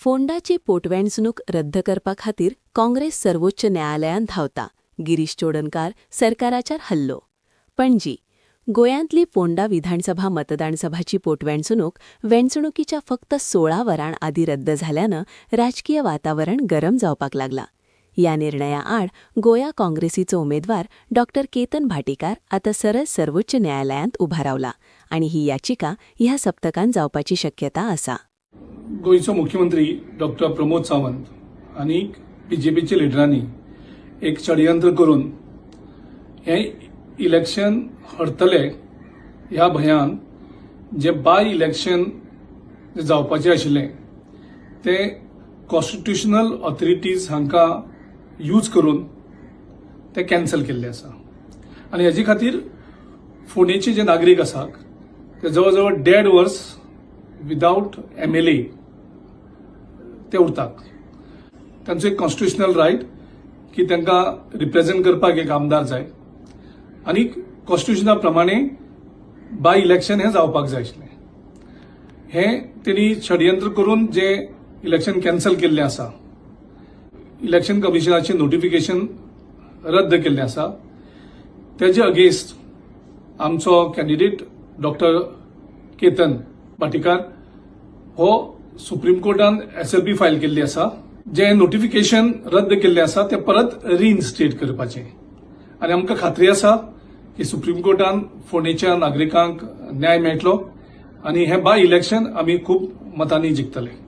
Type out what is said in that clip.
फोंडाची पोटवेंचणूक रद्द करपा खातीर काँग्रेस सर्वोच्च न्यायालयान धांवता. गिरीश चोडणकार सरकाराचेर हल्लो. पणजी गोंयांतली फोंडा विधानसभा मतदानसभाची पोटवेंचणूक वेंचणुकीच्या फक्त 16 वरां आदीं रद्द जाल्यानं राजकीय वातावरण गरम जावपाक लागलां. ह्या निर्णया आड गोंया काँग्रेसीचो उमेदवार डॉ. केतन भाटीकार आतां सरळ सर्वोच्च न्यायालयांत उबा रावला आनी ही याचिका ह्या सप्तकांत जावपाची शक्यता आसा. गोंयचो मुख्यमंत्री डॉ. प्रमोद सावंत आनी बीजेपीच्या लिडरांनी एक षडयंत्र करून हे इलेक्शन हरतले ह्या भंयान जे बाय इलेक्शन जावपाचे आशिल्ले ते कॉन्स्टिट्युशनल ऑथॉरिटीज हांकां यूज करून ते कॅन्सल केल्ले आसा. आनी हेजे खातीर फोंडेचे जे नागरीक आसात ते जवळ जवळ 1.5 वर्स विदाउट MLA ते उरतात. तांचो एक कॉन्स्टिट्युशनल रायट की तांकां रिप्रेझेंट करपाक एक आमदार जाय आनी कॉन्स्टिट्युशना प्रमाणे बाय इलेक्शन हे जावपाक जाय आशिल्लें. हे तेणी षडयंत्र करून जे इलेक्शन कॅन्सल केल्लें आसा, इलेक्शन कमिशनाचे नोटिफिकेशन रद्द केल्लें आसा, तेजे अगेन्स्ट आमचो कॅन्डिडेट डॉ. केतन भाटीकार हो सुप्रीम कोर्टान SLP फायल केल्ली आसा. जे नोटिफिकेशन रद्द केल्लें आसा ते परत रिइन्स्टेट करपाचें. आनी आमकां खात्री आसा की सुप्रीम कोर्टान फोंडेच्या नागरिकांक न्याय मेळटलो आनी हे बाय इलेक्शन आमी खूब मतांनी जिखतले.